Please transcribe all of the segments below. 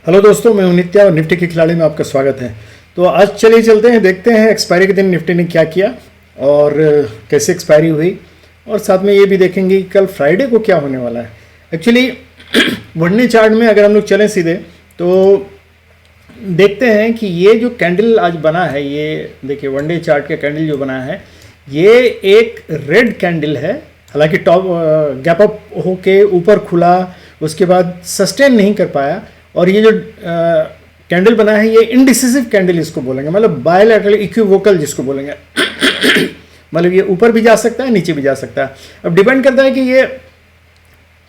Hello दोस्तों, मैं हूं नित्या और निफ्टी के खिलाड़ी में आपका स्वागत है। तो आज चलिए चलते हैं, देखते हैं एक्सपायरी के दिन निफ्टी ने क्या किया और कैसे एक्सपायरी हुई, और साथ में ये भी देखेंगे कि कल फ्राइडे को क्या होने वाला है। एक्चुअली वनडे चार्ट में अगर हम लोग चलें सीधे तो देखते हैं कि ये जो कैंडल आज बना है, ये देखिए वनडे चार्ट का कैंडल जो बना है ये एक रेड कैंडल है। हालांकि टॉप गैप अप होके ऊपर खुला, उसके बाद सस्टेन नहीं कर पाया, और ये जो कैंडल बना है ये इनडिसिसिव कैंडल इसको बोलेंगे, मतलब बायलैटरल इक्विवोकल जिसको बोलेंगे। मतलब ये ऊपर भी जा सकता है, नीचे भी जा सकता है। अब डिपेंड करता है कि ये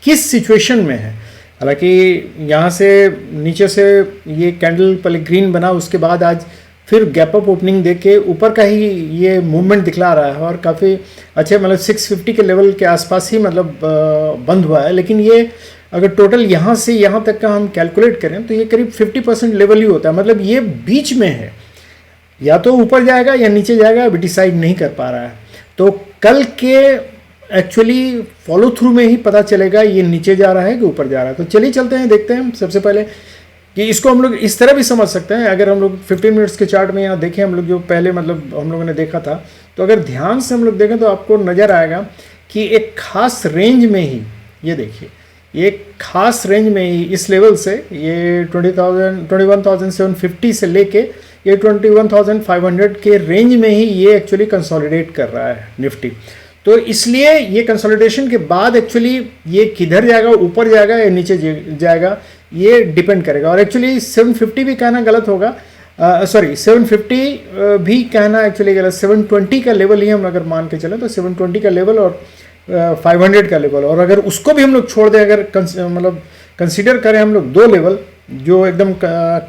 किस सिचुएशन में है। हालांकि यहाँ से नीचे से ये कैंडल पहले ग्रीन बना, उसके बाद आज फिर गैप अप ओपनिंग देके ऊपर का ही ये मूवमेंट दिखला रहा है, और काफ़ी अच्छे मतलब 650 के लेवल के आसपास ही मतलब बंद हुआ है। लेकिन ये अगर टोटल यहाँ से यहाँ तक का हम कैलकुलेट करें तो ये करीब 50% लेवल ही होता है। मतलब ये बीच में है, या तो ऊपर जाएगा या नीचे जाएगा, अभी डिसाइड नहीं कर पा रहा है। तो कल के एक्चुअली फॉलो थ्रू में ही पता चलेगा ये नीचे जा रहा है कि ऊपर जा रहा है। तो चलिए चलते हैं, देखते हैं सबसे पहले कि इसको हम लोग इस तरह भी समझ सकते हैं। अगर हम लोग 15 मिनट्स के चार्ट में यहाँ देखें, हम लोग जो पहले मतलब हम लोगों ने देखा था, तो अगर ध्यान से हम लोग देखें तो आपको नज़र आएगा कि एक खास रेंज में ही, ये देखिए ये खास रेंज में ही इस लेवल से ये 21,750 से लेके ये 21,500 के रेंज में ही ये एक्चुअली कंसोलिडेट कर रहा है निफ्टी। तो इसलिए ये कंसोलिडेशन के बाद एक्चुअली ये किधर जाएगा, ऊपर जाएगा या नीचे जाएगा, ये डिपेंड करेगा। और एक्चुअली 750 भी कहना गलत होगा, 750 भी कहना एक्चुअली गलत। 720 का लेवल ही हम अगर मान के चलें तो 720 का लेवल और 500 का लेवल, और अगर उसको भी हम लोग छोड़ दें, अगर मतलब कंसीडर करें हम लोग दो लेवल जो एकदम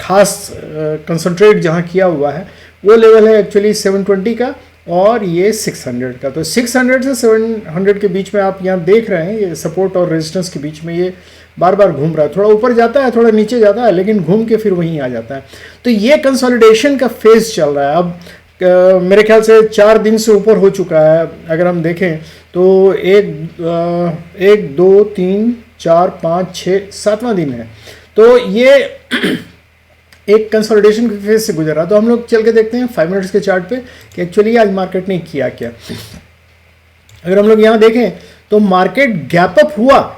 खास कंसंट्रेट जहाँ किया हुआ है, वो लेवल है एक्चुअली 720 का और ये 600 का। तो 600 से 700 के बीच में आप यहाँ देख रहे हैं ये सपोर्ट और रेजिस्टेंस के बीच में ये बार बार घूम रहा है, थोड़ा ऊपर जाता है, थोड़ा नीचे जाता है, लेकिन घूम के फिर वहीं आ जाता है। तो ये कंसोलिडेशन का फेज चल रहा है। अब मेरे ख्याल से 4 दिन से ऊपर हो चुका है। अगर हम देखें तो 1 2 3 4 5 6 7वां दिन है। तो ये एक कंसोलिडेशन के फेज से गुजर रहा। तो हम लोग चल के देखते हैं 5 मिनट्स के चार्ट पे कि एक्चुअली आज मार्केट ने किया क्या। अगर हम लोग यहाँ देखें तो मार्केट गैप अप हुआ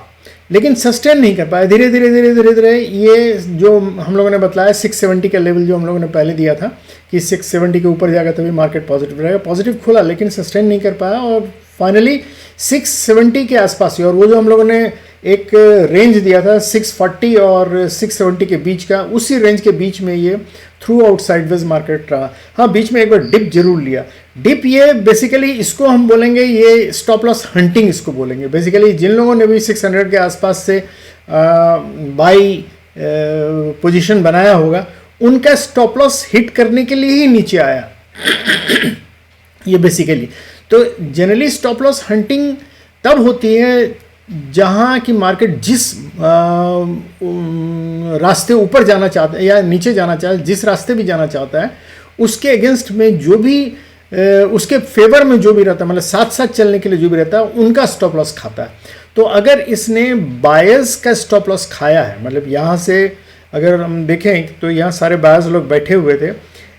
लेकिन सस्टेन नहीं कर पाया। धीरे धीरे ये जो हम लोगों ने बताया 670 का लेवल जो हम लोगों ने पहले दिया था कि 670 के ऊपर जाएगा तभी मार्केट पॉजिटिव रहेगा, पॉजिटिव खुला लेकिन सस्टेन नहीं कर पाया, और फाइनली 670 के आसपास ही। और वो जो हम लोगों ने एक रेंज दिया था 640 और 670 के बीच का, उसी रेंज के बीच में ये थ्रू आउट साइडवेज मार्केट रहा। हाँ, बीच में एक बार डिप जरूर लिया। डिप ये बेसिकली इसको हम बोलेंगे, ये स्टॉप लॉस हंटिंग इसको बोलेंगे। बेसिकली जिन लोगों ने भी 600 के आसपास से बाई पोजीशन बनाया होगा, उनका स्टॉप लॉस हिट करने के लिए ही नीचे आया ये बेसिकली। तो जनरली स्टॉप लॉस हंटिंग तब होती है जहाँ की मार्केट जिस रास्ते ऊपर जाना चाहता है या नीचे जाना चाहता है, जिस रास्ते भी जाना चाहता है, उसके अगेंस्ट में जो भी उसके फेवर में जो भी रहता है, मतलब साथ साथ चलने के लिए जो भी रहता है, उनका स्टॉप लॉस खाता है। तो अगर इसने बायर्स का स्टॉप लॉस खाया है, मतलब यहाँ से अगर हम देखें तो यहाँ सारे बायर्स लोग बैठे हुए थे,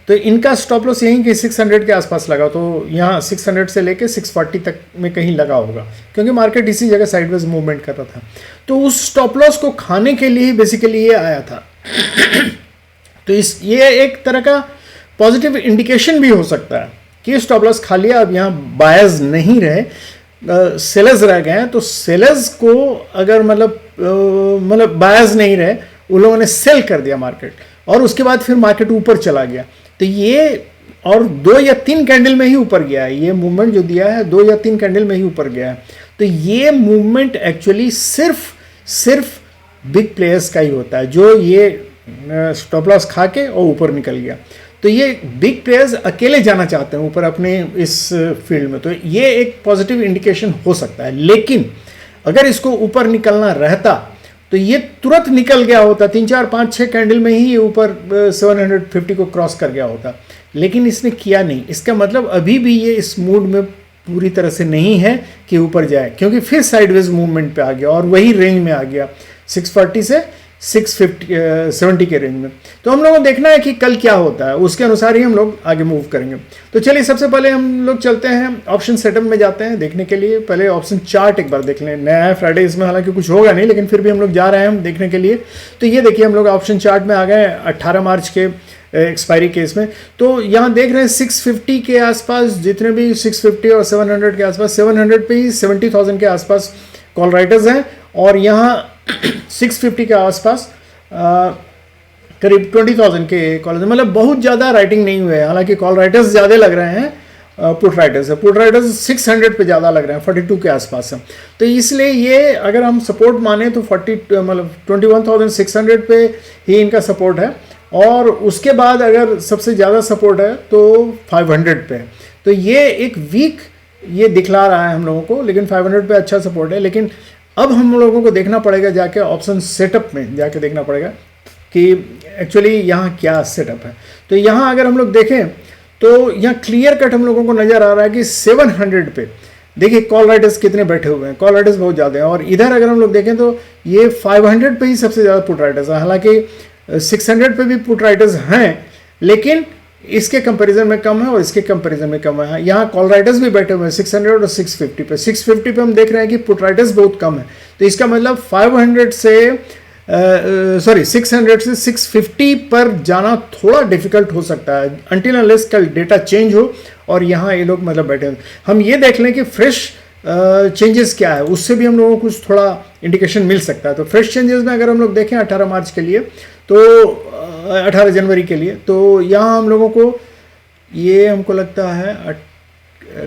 तो इनका स्टॉप लॉस यहीं के 600 के आसपास लगा। तो यहाँ 600 से लेके 640 तक में कहीं लगा होगा, क्योंकि मार्केट इसी जगह साइडवेज मूवमेंट करता था। तो उस स्टॉप लॉस को खाने के लिए बेसिकली ये आया था। तो ये एक तरह का पॉजिटिव इंडिकेशन भी हो सकता है कि स्टॉप लॉस खा लिया, अब यहाँ बायर्स नहीं रहे, सेलर्स रह गए हैं। तो सेलर्स को अगर मतलब बायर्स नहीं रहे, उन लोगों ने सेल कर दिया मार्केट, और उसके बाद फिर मार्केट ऊपर चला गया। तो ये और 2 या 3 कैंडल में ही ऊपर गया है। ये मूवमेंट जो दिया है 2 या 3 कैंडल में ही ऊपर गया है। तो ये मूवमेंट एक्चुअली सिर्फ बिग प्लेयर्स का ही होता है, जो ये स्टॉप लॉस खा के और ऊपर निकल गया। तो ये बिग प्लेयर्स अकेले जाना चाहते हैं ऊपर अपने इस फील्ड में, तो ये एक पॉजिटिव इंडिकेशन हो सकता है। लेकिन अगर इसको ऊपर निकलना रहता तो ये तुरंत निकल गया होता, 3 4 5 6 कैंडल में ही ये ऊपर 750 को क्रॉस कर गया होता, लेकिन इसने किया नहीं। इसका मतलब अभी भी ये इस मूड में पूरी तरह से नहीं है कि ऊपर जाए, क्योंकि फिर साइडवेज मूवमेंट पे आ गया और वही रेंज में आ गया 640 से 670 के रेंज में। तो हम लोगों को देखना है कि कल क्या होता है, उसके अनुसार ही हम लोग आगे मूव करेंगे। तो चलिए सबसे पहले हम लोग चलते हैं ऑप्शन सेटअप में जाते हैं देखने के लिए। पहले ऑप्शन चार्ट एक बार देख लें, नया है फ्राइडे, इसमें हालांकि कुछ होगा नहीं, लेकिन फिर भी हम लोग जा रहे हैं देखने के लिए। तो ये देखिए हम लोग ऑप्शन चार्ट में आ गए 18 मार्च के एक्सपायरी केस में। तो यहाँ देख रहे हैं 650 के आसपास, जितने भी 650 और 700 के आसपास, 700 पे ही 70,000 के आसपास कॉल राइटर्स हैं, और यहाँ 650 के आसपास करीब 20,000 के कॉल, मतलब बहुत ज़्यादा राइटिंग नहीं हुए। हालांकि कॉल राइटर्स ज़्यादा लग रहे हैं पुट राइटर्स है, पुट राइटर्स 600 पे ज़्यादा लग रहे हैं, 42 के आसपास है। तो इसलिए ये अगर हम सपोर्ट माने तो 21,600 पे ही इनका सपोर्ट है, और उसके बाद अगर सबसे ज़्यादा सपोर्ट है तो 500 पे है। तो ये एक वीक ये दिखला रहा है हम लोगों को, लेकिन 500 पे अच्छा सपोर्ट है। लेकिन अब हम लोगों को देखना पड़ेगा, जाके ऑप्शन सेटअप में जाके देखना पड़ेगा कि एक्चुअली यहाँ क्या सेटअप है। तो यहाँ अगर हम लोग देखें तो यहाँ क्लियर कट हम लोगों को नज़र आ रहा है कि 700 पे देखिए कॉल राइटर्स कितने बैठे हुए हैं, कॉल राइटर्स बहुत ज़्यादा हैं। और इधर अगर हम लोग देखें तो ये 500 पे ही सबसे ज़्यादा पुट राइटर्स हैं। हालांकि 600 पे भी पुट राइटर्स हैं, लेकिन इसके कंपैरिजन में कम है और इसके कंपैरिजन में कम है। यहाँ कॉल राइटर्स भी बैठे हुए हैं 600 और 650 पे। 650 पे हम देख रहे हैं कि पुट राइटर्स बहुत कम है। तो इसका मतलब 600 से 650 पर जाना थोड़ा डिफिकल्ट हो सकता है, अनटिल अनलेस कल डेटा चेंज हो और यहाँ ये लोग मतलब बैठे हैं। हम ये देख लें कि फ्रेश चेंजेस क्या है, उससे भी हम लोगों को कुछ थोड़ा इंडिकेशन मिल सकता है। तो फ्रेश चेंजेस में अगर हम लोग देखें 18 मार्च के लिए, तो 18 जनवरी के लिए, तो यहाँ हम लोगों को ये हमको लगता है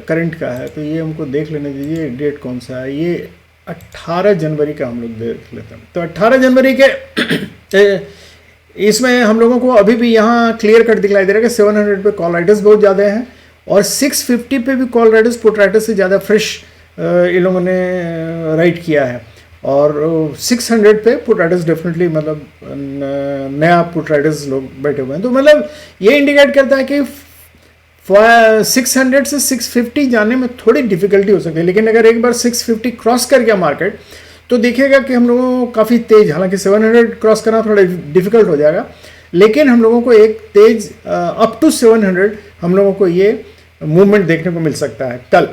करंट का है, तो ये हमको देख लेने दीजिए डेट कौन सा है। ये 18 जनवरी का हम लोग देख लेते हैं। तो 18 जनवरी के इसमें हम लोगों को अभी भी यहाँ क्लियर कट दिखलाई दे रहा है कि 700 पे कॉल राइटर्स बहुत ज़्यादा हैं, और 650 पे भी कॉल राइटर्स पुट राइटर्स से ज़्यादा फ्रेश इन लोगों ने राइट किया है। और 600 पे पुट राइटर्स डेफिनेटली मतलब नया पुट राइटर्स लोग बैठे हुए हैं। तो मतलब ये इंडिकेट करता है कि 600 से 650 जाने में थोड़ी डिफिकल्टी हो सकती है, लेकिन अगर एक बार 650 क्रॉस कर गया मार्केट तो देखिएगा कि हम लोगों को काफ़ी तेज, हालांकि 700 क्रॉस करना थोड़ा डिफिकल्ट हो जाएगा, लेकिन हम लोगों को एक तेज अप टू 700 हम लोगों को ये मूवमेंट देखने को मिल सकता है कल।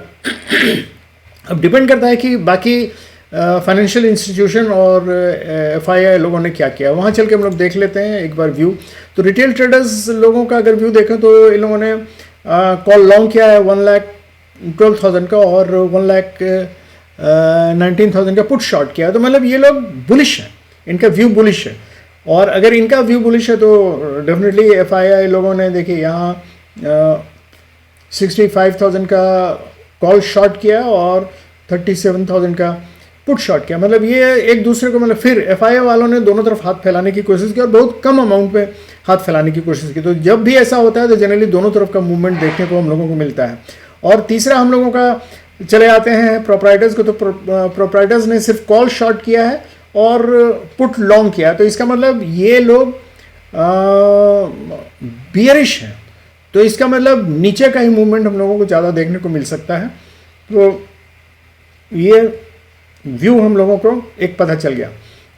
अब डिपेंड करता है कि बाकी फाइनेंशियल इंस्टीट्यूशन और FII लोगों ने क्या किया, वहाँ चल के हम लोग देख लेते हैं एक बार व्यू। तो रिटेल ट्रेडर्स लोगों का अगर व्यू देखें तो इन लोगों ने कॉल लॉन्ग किया है 1,12,000 का, और 1,19,000 का पुट शॉर्ट किया है। तो मतलब ये लोग बुलिश हैं, इनका व्यू बुलिश है। और अगर इनका व्यू बुलिश है तो डेफिनेटली FII लोगों ने देखिए यहाँ 65,000 का कॉल शॉर्ट किया और 37,000 का पुट शॉर्ट किया। मतलब ये एक दूसरे को मतलब फिर FII वालों ने दोनों तरफ हाथ फैलाने की कोशिश की और बहुत कम अमाउंट पे हाथ फैलाने की कोशिश की। तो जब भी ऐसा होता है तो जनरली दोनों तरफ का मूवमेंट देखने को हम लोगों को मिलता है। और तीसरा हम लोगों का चले आते हैं प्रोप्राइटर्स को। तो प्रोप्राइटर्स ने सिर्फ कॉल शॉर्ट किया है और पुट लॉन्ग किया है। तो इसका मतलब ये लोग बियरिश हैं, तो इसका मतलब नीचे का ही मूवमेंट हम लोगों को ज़्यादा देखने को मिल सकता है। तो ये व्यू हम लोगों को एक पता चल गया।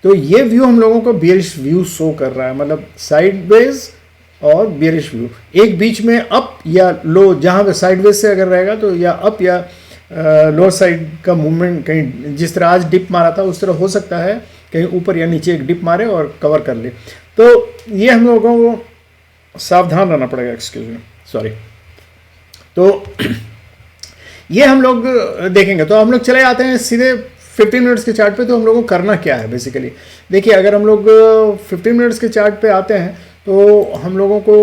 तो ये व्यू हम लोगों को बियरिश व्यू शो कर रहा है, मतलब साइडवेज और बियरिश व्यू। एक बीच में अप या लो, जहाँ पे साइडवेज से अगर रहेगा तो या अप या लोअर साइड का मूवमेंट, कहीं जिस तरह आज डिप मारा था उस तरह हो सकता है कहीं ऊपर या नीचे एक डिप मारे और कवर कर ले। तो ये हम लोगों को सावधान रहना पड़ेगा, एक्सक्यूज मी, सॉरी। तो ये हम लोग देखेंगे। तो हम लोग चले आते हैं सीधे 15 मिनट्स के चार्ट पे। तो हम लोगों को करना क्या है बेसिकली, देखिए अगर हम लोग 15 मिनट्स के चार्ट पे आते हैं तो हम लोगों को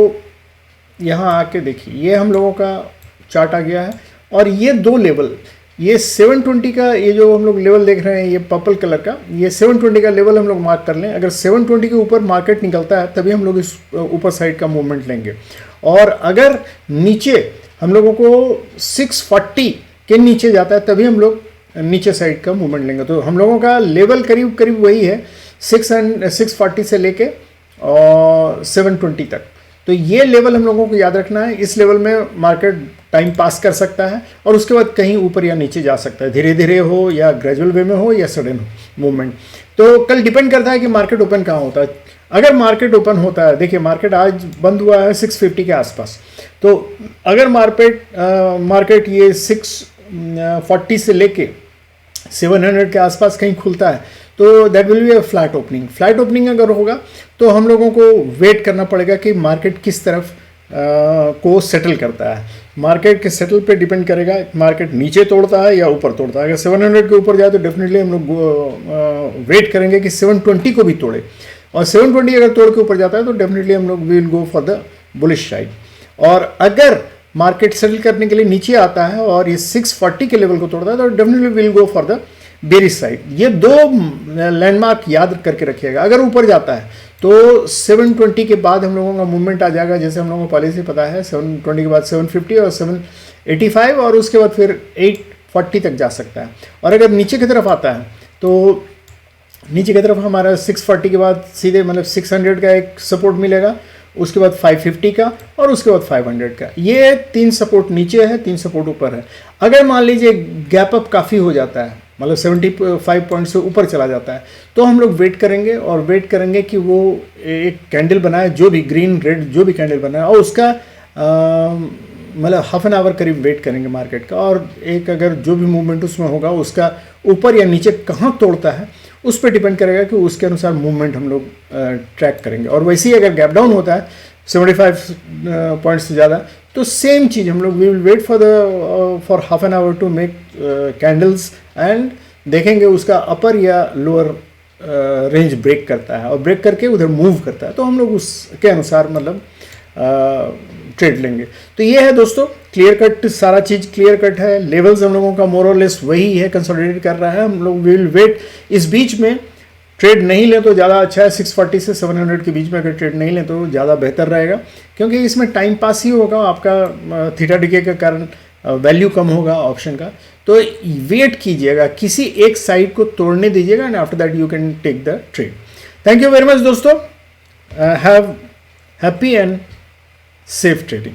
यहाँ आके देखिए ये हम लोगों का चार्ट आ गया है, और ये दो लेवल, ये 720 का ये जो हम लोग लेवल देख रहे हैं ये पर्पल कलर का, ये 720 का लेवल हम लोग मार्क कर लें। अगर 720 के ऊपर मार्केट निकलता है तभी हम लोग इस ऊपर साइड का मूवमेंट लेंगे, और अगर नीचे हम लोगों को 640 के नीचे जाता है तभी हम लोग नीचे साइड का मूवमेंट लेंगे। तो हम लोगों का लेवल करीब करीब वही है 640 से लेके और 720 तक। तो ये लेवल हम लोगों को याद रखना है। इस लेवल में मार्केट टाइम पास कर सकता है और उसके बाद कहीं ऊपर या नीचे जा सकता है, धीरे धीरे हो या ग्रेजुअल वे में हो या सडन मूवमेंट। तो कल डिपेंड करता है कि मार्केट ओपन कहाँ होता है। अगर मार्केट ओपन होता है, देखिए मार्केट आज बंद हुआ है 650 के आसपास, तो अगर मार्केट ये 640 से लेके 700 के आसपास कहीं खुलता है तो that will be a flat opening. Flat opening अगर होगा तो हम लोगों को वेट करना पड़ेगा कि मार्केट किस तरफ को सेटल करता है। मार्केट के सेटल पे डिपेंड करेगा, मार्केट नीचे तोड़ता है या ऊपर तोड़ता है। अगर 700 के ऊपर जाए तो डेफिनेटली हम लोग वेट करेंगे कि 720 को भी तोड़े, और 720 अगर तोड़ के ऊपर जाता है तो डेफिनेटली हम लोग will go for the bullish side. और अगर मार्केट सेटल करने के लिए नीचे आता है और ये 640 के लेवल को तोड़ता है तो definitely will go for the bearish side. ये दो लैंडमार्क याद करके रखिएगा। अगर ऊपर जाता है तो 720 के बाद हम लोगों का मूवमेंट आ जाएगा, जैसे हम लोगों को पहले से पता है 720 के बाद 750 और 785 और उसके बाद फिर 840 तक जा सकता है। और अगर नीचे की तरफ आता है तो नीचे की तरफ हमारा 640 के बाद सीधे मतलब 600 का एक सपोर्ट मिलेगा, उसके बाद 550 का और उसके बाद 500 का। ये 3 सपोर्ट नीचे है, 3 सपोर्ट ऊपर है। अगर मान लीजिए गैप अप काफ़ी हो जाता है, मतलब 75 पॉइंट से ऊपर चला जाता है, तो हम लोग वेट करेंगे और वेट करेंगे कि वो एक कैंडल बनाए, जो भी ग्रीन रेड जो भी कैंडल बनाए, और उसका मतलब हाफ एन आवर करीब वेट करेंगे मार्केट का। और एक अगर जो भी मूवमेंट उसमें होगा उसका ऊपर या नीचे कहाँ तोड़ता है उस पर डिपेंड करेगा कि उसके अनुसार मूवमेंट हम लोग ट्रैक करेंगे। और वैसे ही अगर गैप डाउन होता है 75 पॉइंट्स से ज़्यादा तो सेम चीज़ हम लोग we will wait for half an hour to make candles and देखेंगे उसका अपर या लोअर रेंज ब्रेक करता है, और ब्रेक करके उधर मूव करता है तो हम लोग उसके अनुसार मतलब ट्रेड लेंगे। तो ये है दोस्तों क्लियर कट, सारा चीज़ क्लियर कट है। लेवल्स हम लोगों का मोर और लेस वही है, कंसोलिडेट कर रहा है। हम लोग विल वेट, इस बीच में ट्रेड नहीं लें तो ज़्यादा अच्छा है। 640 से 700 के बीच में अगर ट्रेड नहीं लें तो ज़्यादा बेहतर रहेगा, क्योंकि इसमें टाइम पास ही होगा आपका, थीटा डिके के कारण वैल्यू कम होगा ऑप्शन का। तो वेट कीजिएगा, किसी एक साइड को तोड़ने दीजिएगा and after that you can take the trade. Thank you very much दोस्तों, have happy and safe trading।